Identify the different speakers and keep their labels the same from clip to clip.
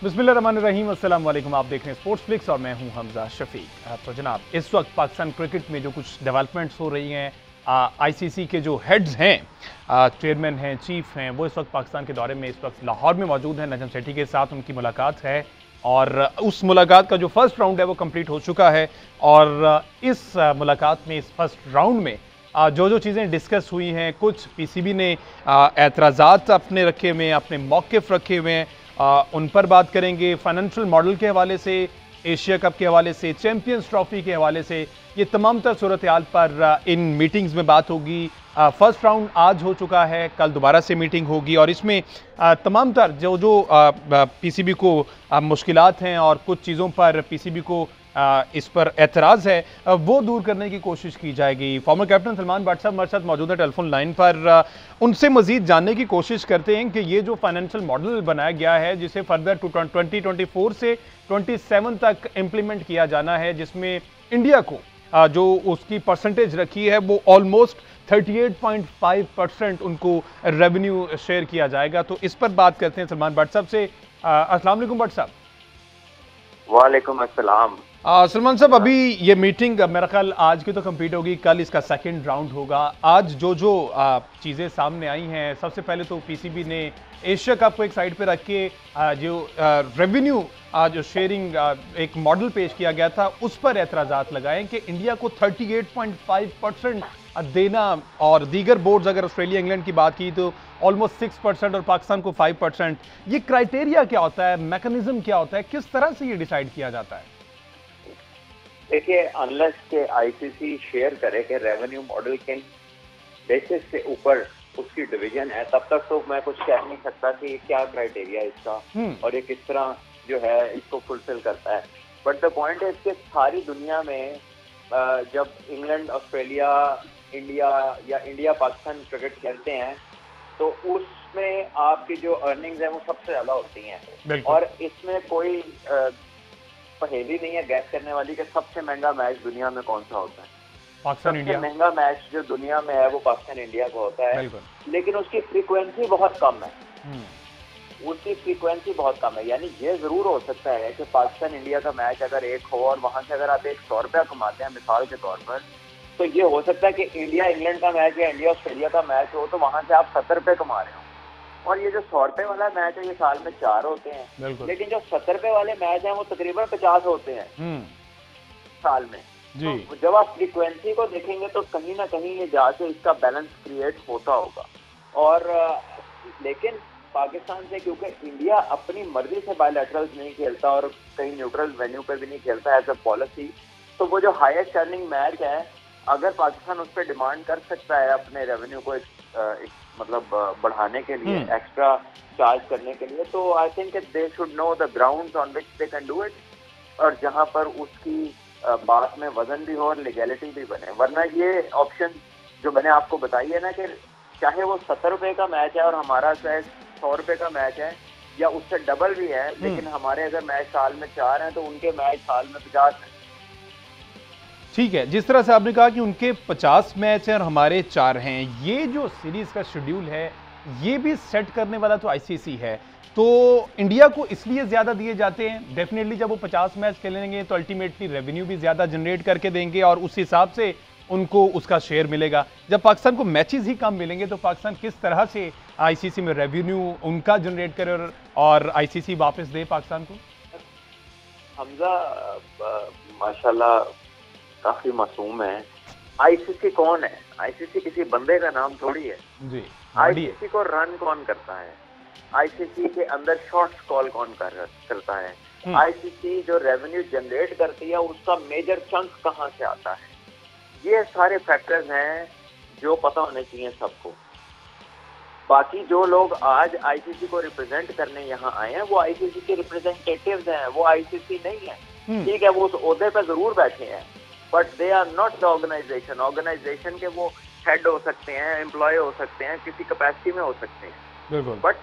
Speaker 1: बिस्मिल्लाहिर्रहमानिर्रहीम, अस्सलाम वालेकुम। आप देख रहे हैं स्पोर्ट्स फ्लिक्स और मैं हूं हमजा शफीक। तो जनाब, इस वक्त पाकिस्तान क्रिकेट में जो कुछ डेवलपमेंट्स हो रही हैं, आईसीसी के जो हेड्स हैं, चेयरमैन हैं, चीफ हैं, वो इस वक्त पाकिस्तान के दौरे में इस वक्त लाहौर में मौजूद हैं। नजम सेठी के साथ उनकी मुलाकात है और उस मुलाकात का जो फर्स्ट राउंड है वो कंप्लीट हो चुका है। और इस मुलाकात में, इस फर्स्ट राउंड में जो जो चीज़ें डिस्कस हुई हैं, कुछ पीसीबी ने एतराज़ात अपने रखे हुए हैं, अपने मौक़िफ़ रखे हुए हैं, उन पर बात करेंगे। फाइनेंशियल मॉडल के हवाले से, एशिया कप के हवाले से, चैंपियंस ट्रॉफी के हवाले से, ये तमाम तर सूरत हाल पर इन मीटिंग्स में बात होगी। फर्स्ट राउंड आज हो चुका है, कल दोबारा से मीटिंग होगी और इसमें तमाम तर जो जो पीसीबी को मुश्किलात हैं और कुछ चीज़ों पर पीसीबी को इस पर एतराज़ है, वो दूर करने की कोशिश की जाएगी। फॉर्मर कैप्टन सलमान भट्ट साहब हमारे साथ मौजूद है टेलीफोन लाइन पर। उनसे मजीद जानने की कोशिश करते हैं कि ये जो फाइनेंशियल मॉडल बनाया गया है, जिसे फर्दर 2024 से 27 तक इम्प्लीमेंट किया जाना है, जिसमें इंडिया को जो उसकी परसेंटेज रखी है वो ऑलमोस्ट 38.5% उनको रेवेन्यू शेयर किया जाएगा। तो इस पर बात करते हैं सलमान भट्ट साहब से। अस्सलाम वालेकुम भट्ट साहब।
Speaker 2: वालेकुम अस्सलाम।
Speaker 1: सलमान साहब, अभी ये मीटिंग मेरा ख्याल आज की तो कंप्लीट होगी, कल इसका सेकंड राउंड होगा। आज जो जो चीज़ें सामने आई हैं, सबसे पहले तो पीसीबी ने एशिया कप को एक साइड पे रख के जो रेवेन्यू जो शेयरिंग एक मॉडल पेश किया गया था, उस पर एतराज़ात लगाए कि इंडिया को 38.5% देना, और दीगर बोर्ड्स अगर ऑस्ट्रेलिया इंग्लैंड की बात की तो ऑलमोस्ट 6% और पाकिस्तान को 5%। ये क्राइटेरिया क्या होता है, मैकेनिज्म क्या होता है, किस तरह से ये डिसाइड किया जाता है?
Speaker 2: देखिए, अनलेस के आईसीसी शेयर करे कि रेवेन्यू मॉडल किन बेसिस से ऊपर उसकी डिवीजन है, तब तक तो मैं कुछ कह नहीं सकता कि क्या क्राइटेरिया है इसका और ये किस तरह जो है इसको फुलफिल करता है। बट द पॉइंट है कि सारी दुनिया में जब इंग्लैंड, ऑस्ट्रेलिया, इंडिया या इंडिया पाकिस्तान क्रिकेट खेलते हैं तो उसमें आपकी जो अर्निंग्स है वो सबसे ज्यादा होती हैं। और इसमें कोई पहेली नहीं है गैस करने वाली कि सबसे महंगा मैच दुनिया में कौन सा होता है।
Speaker 1: पाकिस्तान इंडिया।
Speaker 2: सबसे महंगा मैच जो दुनिया में है वो पाकिस्तान इंडिया का होता है, लेकिन उसकी फ्रीक्वेंसी बहुत कम है। उसकी फ्रीक्वेंसी बहुत कम है, यानी ये जरूर हो सकता है कि पाकिस्तान इंडिया का मैच अगर एक हो और वहां से अगर आप 100 रुपया कमाते हैं मिसाल के तौर पर, तो ये हो सकता है कि इंडिया इंग्लैंड का मैच या इंडिया ऑस्ट्रेलिया का मैच हो तो वहां से आप 70 रुपये कमा रहे हो। और ये जो 100 रुपए वाला मैच है ये साल में 4 होते हैं, लेकिन जो 70 रुपए वाले मैच हैं वो तकरीबन 50 होते हैं साल में। तो जब आप फ्रीक्वेंसी को देखेंगे तो कहीं ना कहीं ये जाके इसका बैलेंस क्रिएट होता होगा। और लेकिन पाकिस्तान से, क्योंकि इंडिया अपनी मर्जी से बायलैटरल्स नहीं खेलता और कहीं न्यूट्रल वेन्यू पर भी नहीं खेलता एज अ पॉलिसी, तो वो जो हाईएस्ट अर्निंग मैच है, अगर पाकिस्तान उस पर डिमांड कर सकता है अपने रेवेन्यू को मतलब बढ़ाने के लिए, एक्स्ट्रा चार्ज करने के लिए, तो I think they should know the grounds on which they can do it, और जहां पर उसकी बात में वजन भी हो और लीगैलिटी भी बने। वरना ये ऑप्शन जो मैंने आपको बताई है ना, कि चाहे वो 70 रुपए का मैच है और हमारा चाहे 100 रुपए का मैच है या उससे डबल भी है, लेकिन हमारे अगर मैच साल में 4 हैं तो उनके मैच साल में 50 हैं।
Speaker 1: ठीक है, जिस तरह से आपने कहा कि उनके 50 मैच हैं और हमारे 4 हैं, ये जो सीरीज का शेड्यूल है ये भी सेट करने वाला तो आईसीसी है, तो इंडिया को इसलिए ज्यादा दिए जाते हैं। डेफिनेटली जब वो 50 मैच खेलेंगे तो अल्टीमेटली रेवेन्यू भी ज्यादा जनरेट करके देंगे और उस हिसाब से उनको उसका शेयर मिलेगा। जब पाकिस्तान को मैचेस ही कम मिलेंगे तो पाकिस्तान किस तरह से आईसीसी में रेवेन्यू उनका जनरेट करे और आईसीसी वापस दे पाकिस्तान को?
Speaker 2: हमजा माशाल्लाह काफी मासूम है। आईसीसी कौन है? आईसीसी किसी बंदे का नाम थोड़ी है जी। आईसीसी को रन कौन करता है? आईसीसी के अंदर शॉट्स कॉल कौन करता है? आईसीसी जो रेवेन्यू जनरेट करती है उसका मेजर चंक कहाँ से आता है? ये सारे फैक्टर्स हैं जो पता होने चाहिए सबको। बाकी जो लोग आज आईसीसी को रिप्रेजेंट करने यहाँ आए हैं वो आईसीसी के रिप्रेजेंटेटिव्स हैं, वो आईसीसी नहीं है। ठीक है, वो उस ओहदे पे जरूर बैठे हैं, but they are not the organisation. Organisation के वो हेड हो सकते हैं, एम्प्लॉय हो सकते हैं, किसी कैपेसिटी में हो सकते हैं, बट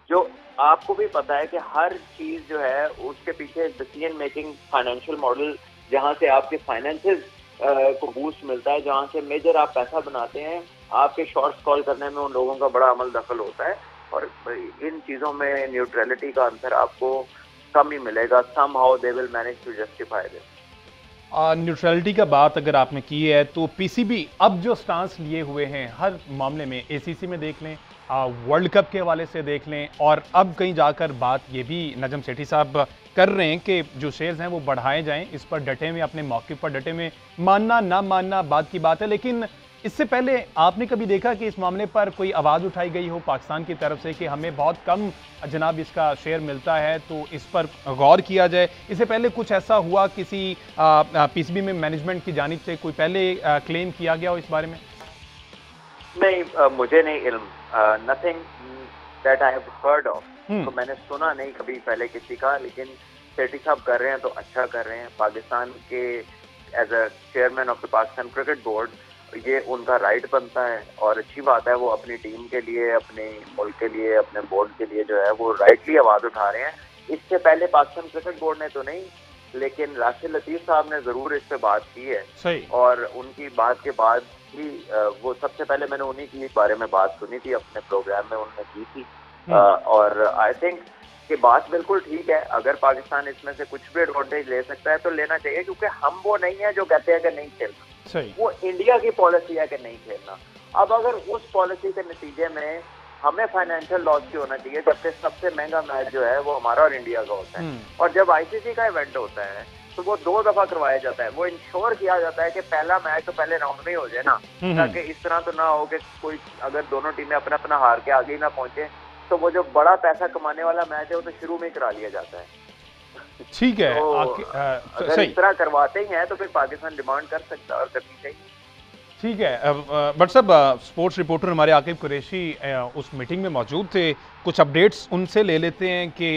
Speaker 2: जो आपको भी पता है कि हर चीज जो है उसके पीछे डिसीजन मेकिंग, फाइनेंशियल मॉडल, जहाँ से आपके फाइनेंसेस को बूस्ट मिलता है, जहाँ से मेजर आप पैसा बनाते हैं, आपके शॉर्ट्स कॉल करने में उन लोगों का बड़ा अमल दखल होता है। और इन चीज़ों में न्यूट्रलिटी का अंतर आपको कम ही मिलेगा। somehow they will manage to justify this।
Speaker 1: Neutrality का बात अगर आपने की है तो पीसीबी अब जो स्टांस लिए हुए हैं हर मामले में, एसीसी में देख लें, वर्ल्ड कप के हवाले से देख लें, और अब कहीं जाकर बात ये भी नजम सेठी साहब कर रहे हैं कि जो शेयर्स हैं वो बढ़ाए जाएं, इस पर डटे हुए, अपने मौके पर डटे हुए, मानना ना मानना बात की बात है। लेकिन इससे पहले आपने कभी देखा कि इस मामले पर कोई आवाज़ उठाई गई हो पाकिस्तान की तरफ से कि हमें बहुत कम जनाब इसका शेयर मिलता है तो इस पर गौर किया जाए? इससे पहले कुछ ऐसा हुआ किसी पीसीबी में मैनेजमेंट की जानिब से कोई पहले क्लेम किया गया हो इस बारे में?
Speaker 2: नहीं, मुझे नहीं इल्म, nothing that I have heard of. तो मैंने सुना नहीं कभी पहले किसी का, लेकिन सेठी साहब कर रहे हैं तो अच्छा कर रहे हैं। पाकिस्तान के as a chairman of the Pakistan cricket board ये उनका राइट बनता है, और अच्छी बात है वो अपनी टीम के लिए, अपने मुल्क के लिए, अपने बोर्ड के लिए जो है वो राइटली आवाज़ उठा रहे हैं। इससे पहले पाकिस्तान क्रिकेट बोर्ड ने तो नहीं, लेकिन राशिद लतीफ़ साहब ने ज़रूर इस पे बात की है।
Speaker 1: सही।
Speaker 2: और उनकी बात के बाद ही वो सबसे पहले मैंने उन्हीं की बारे में बात सुनी थी, अपने प्रोग्राम में उन्होंने की थी। और आई थिंक कि बात बिल्कुल ठीक है। अगर पाकिस्तान इसमें से कुछ भी एडवांटेज ले सकता है तो लेना चाहिए, क्योंकि हम वो नहीं है जो कहते हैं कि नहीं खेलना।
Speaker 1: सही।
Speaker 2: वो इंडिया की पॉलिसी है कि नहीं खेलना। अब अगर उस पॉलिसी के नतीजे में हमें फाइनेंशियल लॉस भी होना चाहिए, जबकि सबसे महंगा मैच जो है वो हमारा और इंडिया का होता है, और जब आईसीसी का इवेंट होता है तो वो 2 दफा करवाया जाता है। वो इंश्योर किया जाता है कि पहला मैच तो पहले राउंड में ही हो जाए ना, ताकि इस तरह तो ना हो कि कोई अगर दोनों टीमें अपना अपना हार के आगे ही ना पहुंचे, तो वो जो बड़ा पैसा कमाने वाला मैच है वो तो शुरू में ही करा लिया जाता है।
Speaker 1: ठीक है।
Speaker 2: तो अगर इस तरह करवाते ही हैं तो फिर पाकिस्तान डिमांड कर सकता है और करनी चाहिए।
Speaker 1: ठीक है। बट साहब, स्पोर्ट्स रिपोर्टर हमारे आकिब कुरैशी उस मीटिंग में मौजूद थे, कुछ अपडेट्स उनसे ले लेते हैं कि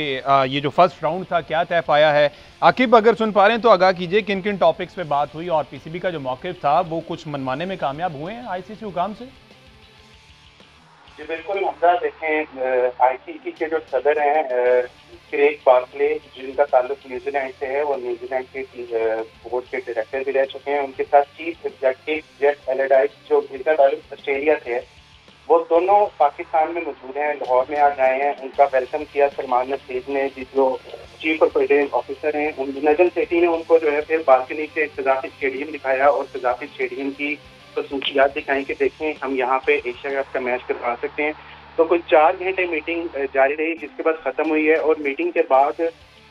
Speaker 1: ये जो फर्स्ट राउंड था क्या तय पाया है। आकिब, अगर सुन पा रहे हैं तो आगाह कीजिए किन किन टॉपिक्स पे बात हुई, और पीसीबी का जो मौक़िफ़ था वो कुछ मनवाने में कामयाब हुए हैं आईसीसी हुकाम से?
Speaker 3: जी बिल्कुल हमजा, देखें आईसीसी के जो सदर हैं क्रेग बार्कले, जिनका ताल्लुक न्यूजीलैंड से है, वो न्यूजीलैंड के बोर्ड के डायरेक्टर भी रह चुके हैं। उनके साथ चीफ एग्जीक्यूटिव जेट एलेडाइस, जो जिनका ताल्लुक ऑस्ट्रेलिया से है, वो दोनों पाकिस्तान में मौजूद हैं, लाहौर में आज आए हैं। उनका वेलकम किया सलमान नसीब ने, जो चीफ ऑपरेटिंग ऑफिसर हैं। नजम सेठी ने उनको जो है फिर बालकनी से कज़ाकी स्टेडियम दिखाया और कज़ाकी स्टेडियम की खसूसियात दिखाई कि देखें हम यहाँ पे एशिया कप का मैच करवा सकते हैं। तो कुछ 4 घंटे मीटिंग जारी रही, जिसके बाद खत्म हुई है। और मीटिंग के बाद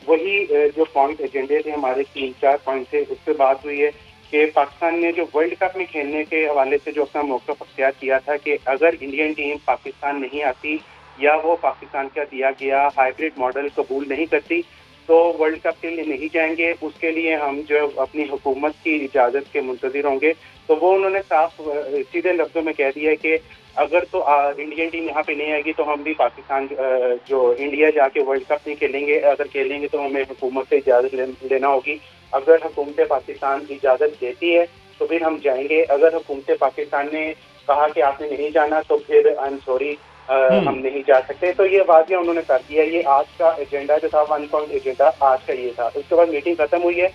Speaker 3: वही जो पॉइंट एजेंडे थे हमारे 3-4 पॉइंट थे, उस पर बात हुई है कि पाकिस्तान ने जो वर्ल्ड कप में खेलने के हवाले से जो अपना मौक़िफ़ अख्तियार किया था कि अगर इंडियन टीम पाकिस्तान नहीं आती या वो पाकिस्तान का दिया गया हाइब्रिड मॉडल कबूल नहीं करती तो वर्ल्ड कप के लिए नहीं जाएंगे, उसके लिए हम जो अपनी हुकूमत की इजाज़त के मुंतज़िर होंगे। तो वो उन्होंने साफ सीधे लफ्ज़ों में कह दिया कि अगर तो इंडियन टीम यहाँ पे नहीं आएगी तो हम भी पाकिस्तान जो इंडिया जाके वर्ल्ड कप नहीं खेलेंगे, अगर खेलेंगे तो हमें हुकूमत से इजाज़त लेना होगी। अगर हुकूमत पाकिस्तान इजाज़त देती है तो फिर हम जाएंगे, अगर हुकूमत पाकिस्तान ने कहा कि आपने नहीं जाना तो फिर आई एम सॉरी हम नहीं जा सकते। तो ये वाक़या उन्होंने कर दिया। ये आज का एजेंडा जो था 1 पॉइंट एजेंडा आज का ये था। उसके बाद मीटिंग खत्म हुई है।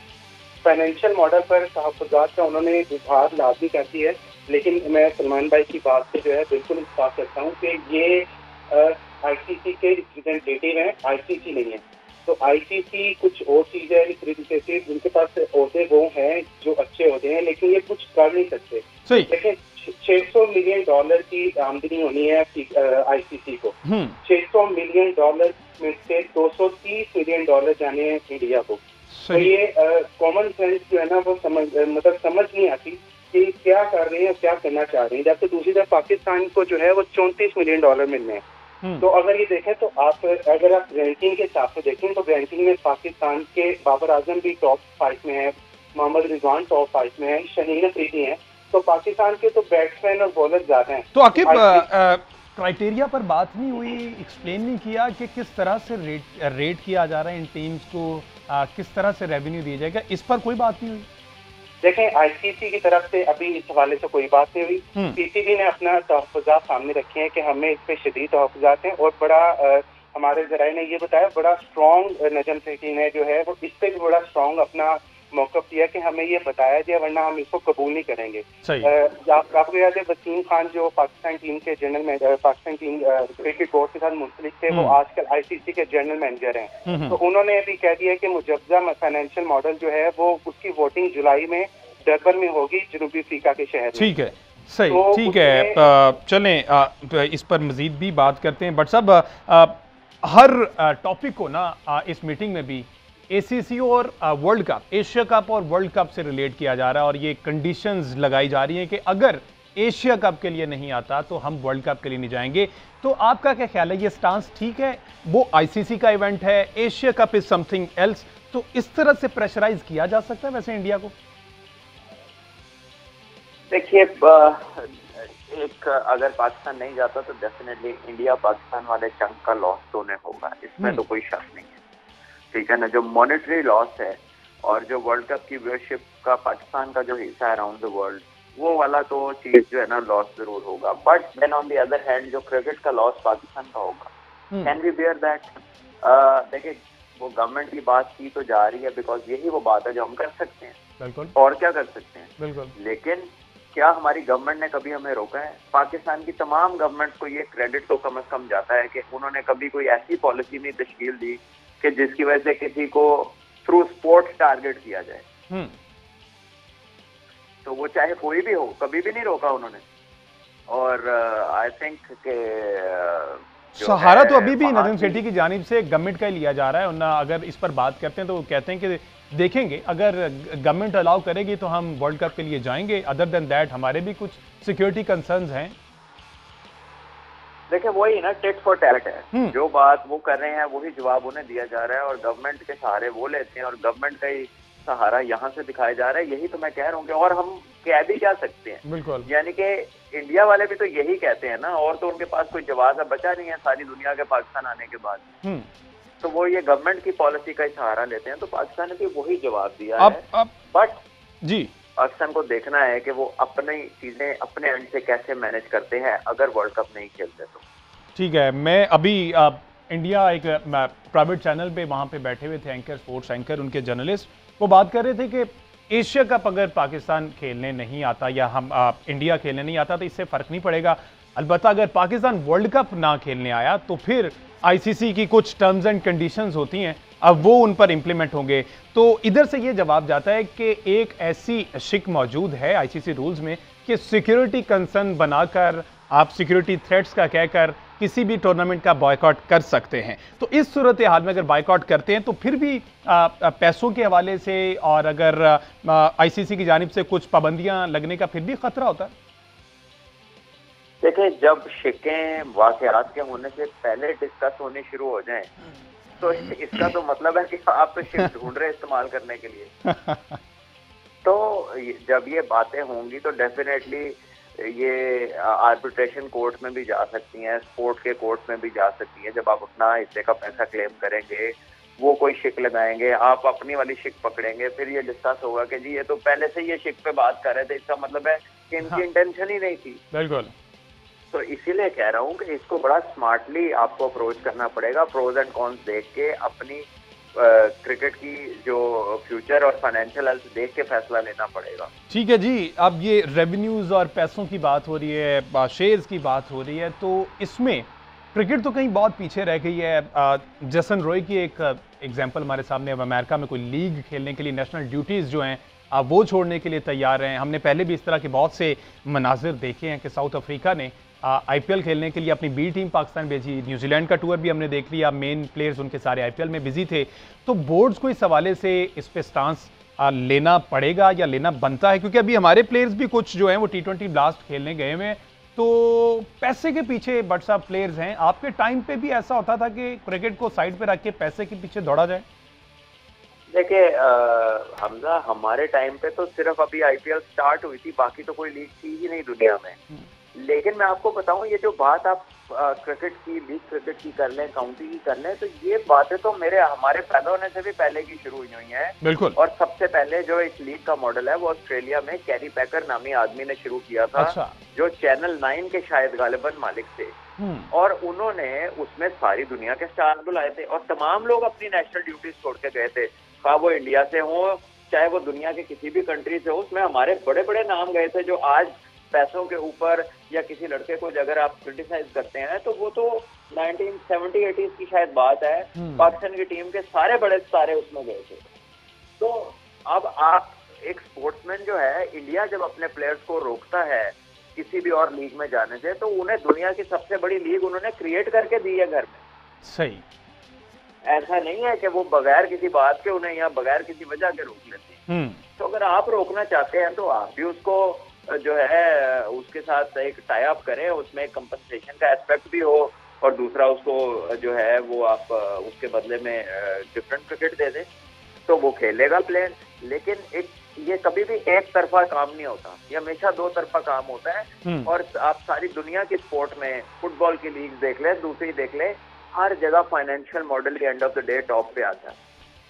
Speaker 3: फाइनेंशियल मॉडल पर तहफ़्फ़ुज़ात का उन्होंने इज़हार लाज़मी कर दी है, लेकिन मैं सलमान भाई की बात से जो है बिल्कुल इत्तेफ़ाक़ करता हूँ कि ये आईसीसी के रिप्रेजेंटेटिव हैं, आईसीसी नहीं है। तो आईसीसी कुछ और चीज़ है, रिप्रेजेंटेटिव उनके पास ओहदे वो हैं जो अच्छे होते हैं, लेकिन ये कुछ कर नहीं सकते। लेकिन $600 मिलियन की आमदनी होनी है आईसीसी को। $600 मिलियन में से $230 मिलियन जाने हैं इंडिया को। तो ये कॉमन सेंस जो है ना वो समझ नहीं आती कि क्या कर रहे हैं, क्या करना चाह रहे हैं। जबकि दूसरी तरफ पाकिस्तान को जो है वो $34 मिलियन मिलने हैं। तो अगर ये देखें तो अगर आप रैंकिंग के हिसाब से देखें तो रैंकिंग में पाकिस्तान के बाबर आजम भी टॉप 5 में है, मोहम्मद रिजवान टॉप 5 में है, शहीन अफरीदी हैं। तो पाकिस्तान के तो बैट्समैन और बॉलर ज्यादा हैं।
Speaker 1: तो आकिब, क्राइटेरिया पर बात नहीं हुई, एक्सप्लेन नहीं किया कि किस तरह से रेट किया जा रहा है इन टीम्स को, किस तरह से रेवेन्यू दिया जाएगा, इस पर कोई बात नहीं हुई?
Speaker 3: देखें आईसीसी की तरफ से अभी इस हवाले से कोई बात नहीं हुई। पीसीबी ने अपना तहफ़्फ़ुज़ात सामने रखे हैं कि हमें इस पे शदीद तहफ़्फ़ुज़ात हैं, और बड़ा हमारे ज़राए ने ये बताया बड़ा स्ट्रॉन्ग नजम सेठी ने जो है वो इस पे भी बड़ा स्ट्रॉन्ग अपना मौका दिया कि हमें ये बताया जाए, वरना हम इसको कबूल नहीं करेंगे। आपको याद है वसीम खान जो पाकिस्तान टीम के general Pakistan team cricket board के साथ मुंसलिक थे, वो आजकल आईसीसी के जनरल मैनेजर हैं। तो उन्होंने भी कह दिया कि मुजव्जा फाइनेंशियल मॉडल जो है वो उसकी वोटिंग जुलाई में डरबन में होगी, जनूबी अफ्रीका के शहर में।
Speaker 1: ठीक है, सही, तो ठीक है, चलें इस पर मजीद भी बात करते हैं। बट साहब हर टॉपिक को ना इस मीटिंग में भी एसीसी और वर्ल्ड कप, एशिया कप और वर्ल्ड कप से रिलेट किया जा रहा है और ये कंडीशंस लगाई जा रही हैं कि अगर एशिया कप के लिए नहीं आता तो हम वर्ल्ड कप के लिए नहीं जाएंगे। तो आपका क्या ख्याल है, ये स्टांस ठीक है? वो आईसीसी का इवेंट है, Asia cup is something else, तो इस तरह से प्रेशराइज किया जा सकता है वैसे इंडिया को?
Speaker 2: देखिए, एक अगर पाकिस्तान नहीं जाता तो डेफिनेटली इंडिया पाकिस्तान वाले चंक का लॉस तो उन्हें होगा, इसमें तो कोई शक नहीं है। ठीक है ना, जो मॉनेटरी लॉस है और जो वर्ल्ड कप की व्यूअरशिप का पाकिस्तान का जो हिस्सा है अराउंड द वर्ल्ड, वो वाला तो चीज जो है ना लॉस जरूर होगा। But then on the other hand जो क्रिकेट का लॉस पाकिस्तान का होगा, कैन वी बियर दैट? देखिए, वो गवर्नमेंट की बात की तो जा रही है, बिकॉज यही वो बात है जो हम कर सकते हैं।
Speaker 1: बिल्कुल।
Speaker 2: और क्या कर सकते हैं?
Speaker 1: बिल्कुल।
Speaker 2: लेकिन क्या हमारी गवर्नमेंट ने कभी हमें रोका है? पाकिस्तान की तमाम गवर्नमेंट को ये क्रेडिट तो कम से कम जाता है कि उन्होंने कभी कोई ऐसी पॉलिसी नहीं तश्कील दी कि जिसकी वजह से किसी को थ्रू स्पोर्ट्स टारगेट किया जाए। तो वो चाहे कोई भी हो, कभी भी नहीं रोका उन्होंने। और आई थिंक के
Speaker 1: सहारा तो अभी भी नदीम सेठी की जानिब से गवर्नमेंट का ही लिया जा रहा है। उन्ना अगर इस पर बात करते हैं तो वो कहते हैं कि देखेंगे, अगर गवर्नमेंट अलाउ करेगी तो हम वर्ल्ड कप के लिए जाएंगे, अदर देन दैट हमारे भी कुछ सिक्योरिटी कंसर्न्स हैं।
Speaker 2: देखिए, वही ना, टिट फॉर टैट है। जो बात वो कर रहे हैं वही जवाब उन्हें दिया जा रहा है और गवर्नमेंट के सहारे वो लेते हैं और गवर्नमेंट का ही सहारा यहाँ से दिखाया जा रहा है। यही तो मैं कह रहा हूँ कि और हम कह भी क्या सकते हैं।
Speaker 1: बिल्कुल।
Speaker 2: यानी कि इंडिया वाले भी तो यही कहते हैं ना, और तो उनके पास कोई जवाब बचा नहीं है सारी दुनिया के पाकिस्तान आने के बाद। तो वो ये गवर्नमेंट की पॉलिसी का ही सहारा लेते हैं। तो पाकिस्तान ने भी वही जवाब दिया है। बट
Speaker 1: जी,
Speaker 2: पाकिस्तान को देखना है कि वो अपनी चीजें अपने एंड से कैसे मैनेज करते हैं अगर वर्ल्ड कप नहीं खेलते तो।
Speaker 1: ठीक है, मैं अभी इंडिया एक प्राइवेट चैनल पे वहाँ पे बैठे हुए थे एंकर, स्पोर्ट्स एंकर, उनके जर्नलिस्ट, वो बात कर रहे थे कि एशिया कप अगर पाकिस्तान खेलने नहीं आता या हम इंडिया खेलने नहीं आता तो इससे फ़र्क नहीं पड़ेगा। अलबत्ता अगर पाकिस्तान वर्ल्ड कप ना खेलने आया तो फिर आईसीसी की कुछ टर्म्स एंड कंडीशंस होती हैं, अब वो उन पर इंप्लीमेंट होंगे। तो इधर से ये जवाब जाता है कि एक ऐसी शिक मौजूद है आईसीसी रूल्स में कि सिक्योरिटी कंसर्न बनाकर आप सिक्योरिटी थ्रेट्स का कहकर किसी भी टूर्नामेंट का बॉयकॉट कर सकते हैं। तो इस सूरत हाल में अगर बॉयकॉट करते हैं तो फिर भी पैसों के हवाले से और अगर आईसीसी की जानिब से कुछ पाबंदियां लगने का फिर भी खतरा होता है।
Speaker 2: देखिए, जब शिकें वाकयात के होने से पहले डिस्कस होनी शुरू हो जाएं, तो इसका तो मतलब है कि आप तो शिक ढूंढ रहे इस्तेमाल करने के लिए। तो जब ये बातें होंगी तो डेफिनेटली ये आर्बिट्रेशन कोर्ट में भी जा सकती हैं, स्पोर्ट के कोर्ट में भी जा सकती हैं। जब आप अपना हिस्से का पैसा क्लेम करेंगे, वो कोई शिक लगाएंगे, आप अपनी वाली शिक पकड़ेंगे, फिर ये डिस्कस होगा कि जी ये तो पहले से ये शिक पे बात कर रहे थे, इसका मतलब है कि इनकी इंटेंशन ही नहीं थी।
Speaker 1: बिल्कुल।
Speaker 2: तो इसीलिए कह रहा हूँ कि इसको बड़ा स्मार्टली आपको अप्रोच करना पड़ेगा, प्रोज एंड कॉन्स देख के, अपनी क्रिकेट की जो फ्यूचर और फाइनेंशियल हेल्थ देख के फैसला लेना पड़ेगा।
Speaker 1: ठीक है जी, अब ये रेवेन्यूज और पैसों की बात हो रही है, शेयर्स की बात हो रही है, तो इसमें क्रिकेट तो कहीं बहुत पीछे रह गई है। जसन रॉय की एक एग्जांपल हमारे सामने, अब अमेरिका में कोई लीग खेलने के लिए नेशनल ड्यूटीज़ जो हैं वो छोड़ने के लिए तैयार हैं। हमने पहले भी इस तरह के बहुत से मनाजिर देखे हैं कि साउथ अफ्रीका ने आईपीएल खेलने के लिए अपनी बी टीम पाकिस्तान भेजी, न्यूजीलैंड का टूर भी हमने देख लिया, मेन प्लेयर्स उनके सारे आईपीएल में बिजी थे। तो बोर्ड्स को इस हवाले से इस पे स्टांस लेना पड़ेगा या लेना बनता है, क्योंकि अभी हमारे प्लेयर्स भी कुछ जो हैं वो T20 ब्लास्ट खेलने गए हुए हैं, तो पैसे के पीछे बट साहब प्लेयर्स हैं। आपके टाइम पे भी ऐसा होता था कि क्रिकेट को साइड पे रख के पैसे के पीछे दौड़ा जाए?
Speaker 2: देखिए हमजा, हमारे टाइम पे तो सिर्फ अभी आईपीएल स्टार्ट हुई थी, बाकी तो कोई लीग थी ही नहीं दुनिया में। लेकिन मैं आपको बताऊं, ये जो बात आप क्रिकेट की, लीग क्रिकेट की कर लें, काउंटी की कर लें, तो ये बातें तो हमारे पैदा होने से भी पहले की शुरू हुई हैं।
Speaker 1: बिल्कुल।
Speaker 2: और सबसे पहले जो इस लीग का मॉडल है वो ऑस्ट्रेलिया में कैरी पैकर नामी आदमी ने शुरू किया था।
Speaker 1: अच्छा। जो
Speaker 2: चैनल 9 के शायद गालिबन मालिक थे, और उन्होंने उसमें सारी दुनिया के स्टार बुलाए थे और तमाम लोग अपनी नेशनल ड्यूटीज छोड़ के गए थे, खा वो इंडिया से हो चाहे वो दुनिया के किसी भी कंट्री से हो, उसमें हमारे बड़े बड़े नाम गए थे जो आज पैसों के ऊपर, या किसी लड़के को अगर आप क्रिटिसाइज करते हैं तो वो तो 1970-80s की शायद बात है, पाकिस्तान की टीम के सारे बड़े सितारे उसमें गए थे। तो अब आप एक स्पोर्ट्समैन जो है, इंडिया जब अपने प्लेयर्स को रोकता है किसी भी और लीग में जाने से, तो उन्हें दुनिया की सबसे बड़ी लीग उन्होंने क्रिएट करके दी है घर में।
Speaker 1: सही,
Speaker 2: ऐसा नहीं है कि वो बगैर किसी बात के उन्हें यहाँ बगैर किसी वजह के रोक लेते हैं। तो अगर आप रोकना चाहते हैं तो आप भी उसको जो है उसके साथ एक टाई अप करें, उसमें कंपनसेशन का एस्पेक्ट भी हो, और दूसरा उसको जो है वो आप उसके बदले में डिफरेंट क्रिकेट दे दें, तो वो खेलेगा प्लेयर। लेकिन ये कभी भी एक तरफा काम नहीं होता, ये हमेशा दो तरफा काम होता है। और आप सारी दुनिया की स्पोर्ट में फुटबॉल की लीग देख ले, दूसरी देख ले, हर जगह financial model end of the day top पे आता है।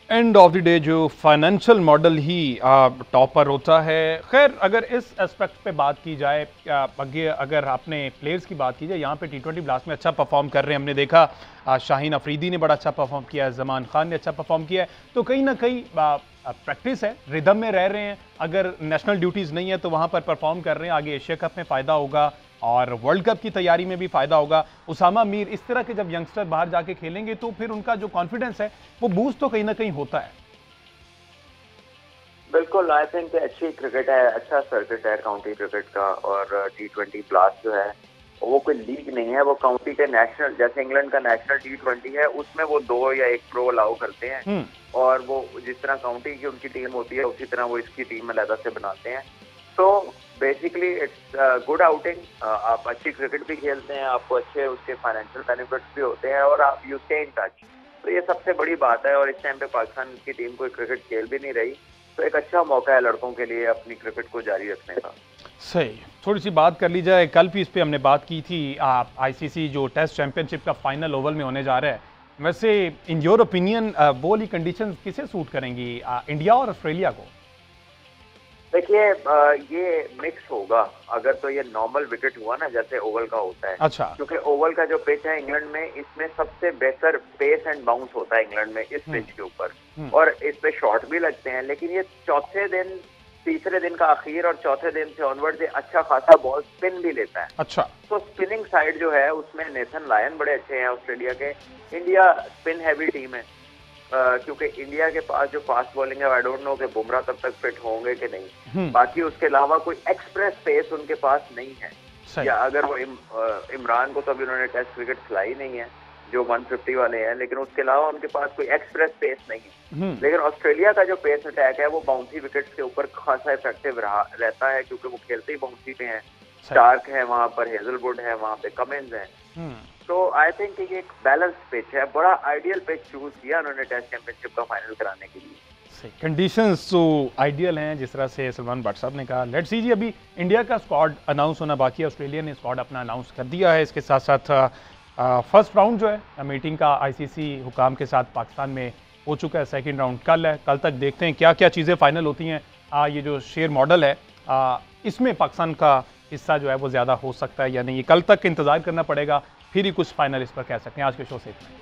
Speaker 1: एंड ऑफ द डे जो फाइनेंशियल मॉडल ही टॉप पर होता है। खैर, अगर इस एस्पेक्ट पे बात की जाए, आगे अगर आपने प्लेयर्स की बात की जाए, यहाँ पे T20 ब्लास्ट में अच्छा परफॉर्म कर रहे हैं। हमने देखा शाहीन अफरीदी ने बड़ा अच्छा परफॉर्म किया है, जमान खान ने अच्छा परफॉर्म किया है। तो कहीं ना कहीं प्रैक्टिस है, रिदम में रह रहे हैं। अगर नेशनल ड्यूटीज़ नहीं है तो वहाँ पर परफॉर्म कर रहे हैं। आगे एशिया कप में फ़ायदा होगा और वर्ल्ड कप की तैयारी में भी फ़ायदा होगा। उसामा मीर इस तरह के जब यंगस्टर बाहर जाके खेलेंगे तो फिर उनका जो कॉन्फिडेंस है वो बूस्ट तो कहीं ना कहीं होता है।
Speaker 2: बिल्कुल, आई थिंक अच्छी क्रिकेट है, अच्छा सर्किट है काउंटी क्रिकेट का। और T20 ब्लास्ट जो है वो कोई लीग नहीं है, वो काउंटी के नेशनल, जैसे इंग्लैंड का नेशनल T20 है, उसमें वो 2 या 1 प्रो अलाउ करते हैं। और वो जिस तरह काउंटी की उनकी टीम होती है उसी तरह वो इसकी टीम अलग से बनाते हैं। तो बेसिकली इट्स गुड आउटिंग। आप अच्छी क्रिकेट भी खेलते हैं, आपको अच्छे उसके फाइनेंशियल बेनिफिट्स भी होते हैं, और आप यू स्टे इन टच। तो ये सबसे बड़ी बात है। और इस टाइम पे पाकिस्तान की टीम कोई क्रिकेट खेल भी नहीं रही, तो एक अच्छा मौका है लड़कों के लिए अपनी क्रिकेट को जारी रखने का।
Speaker 1: सही, थोड़ी सी बात कर ली जाए, कल भी इस पे हमने बात की थी। ICC जो टेस्ट चैंपियनशिप का फाइनल ओवल में होने जा रहा है, वैसे इन योर ओपिनियन वो वाली कंडीशंस किसे सूट करेंगी, इंडिया और ऑस्ट्रेलिया को?
Speaker 2: देखिए, ये मिक्स होगा। अगर तो ये नॉर्मल विकेट हुआ ना, जैसे ओवल का होता है।
Speaker 1: अच्छा।
Speaker 2: क्योंकि ओवल का जो पिच है इंग्लैंड में, इसमें सबसे बेहतर पेस एंड बाउंस होता है इंग्लैंड में इस पिच के ऊपर, और इस पे शॉट भी लगते हैं। लेकिन ये चौथे दिन, तीसरे दिन का आखिर और चौथे दिन से ऑनवर्ड अच्छा खासा बॉल स्पिन भी लेता है।
Speaker 1: अच्छा।
Speaker 2: तो स्पिनिंग साइड जो है उसमें नेथन लायन बड़े अच्छे हैं ऑस्ट्रेलिया के। इंडिया स्पिन हैवी टीम है, क्योंकि इंडिया के पास जो फास्ट बॉलिंग है, आई डोंट नो कि बुमराह तब तक फिट होंगे कि नहीं। बाकी उसके अलावा कोई एक्सप्रेस पेस उनके पास नहीं है। या अगर वो इमरान को तो अभी उन्होंने टेस्ट क्रिकेट खिलाई नहीं है जो 150 वाले हैं, लेकिन उसके अलावा उनके पास कोई एक्सप्रेस पेस नहीं है। लेकिन ऑस्ट्रेलिया का जो पेस अटैक है वो बाउंसी विकेट्स के ऊपर खासा इफेक्टिव रहता है, क्योंकि वो खेलते ही बाउंसी पे हैं। स्टार्क है वहाँ पर, हेजलवुड है वहाँ पे, कमिंस है। तो आई थिंक ये एक बैलेंस पिच है, बड़ा आइडियल पिच चूज किया उन्होंने टेस्ट चैंपियनशिप का फाइनल कराने के लिए।
Speaker 1: कंडीशंस तो आइडियल हैं, जिस तरह से सलमान भट्ट साहब ने कहा। लेट्स सी जी, अभी इंडिया का स्क्वाड अनाउंस होना बाकी है। ऑस्ट्रेलिया ने स्क्वाड अपना अनाउंस कर दिया है। इसके साथ साथ फर्स्ट राउंड जो है मीटिंग का ICC हुकाम के साथ पाकिस्तान में हो चुका है। सेकंड राउंड कल है, कल तक देखते हैं क्या क्या चीज़ें फाइनल होती हैं। ये जो शेयर मॉडल है इसमें पाकिस्तान का हिस्सा जो है वो ज़्यादा हो सकता है या नहीं, ये कल तक इंतज़ार करना पड़ेगा, फिर ही कुछ फाइनल इस पर कह सकते हैं। आज के शो से इतना ही।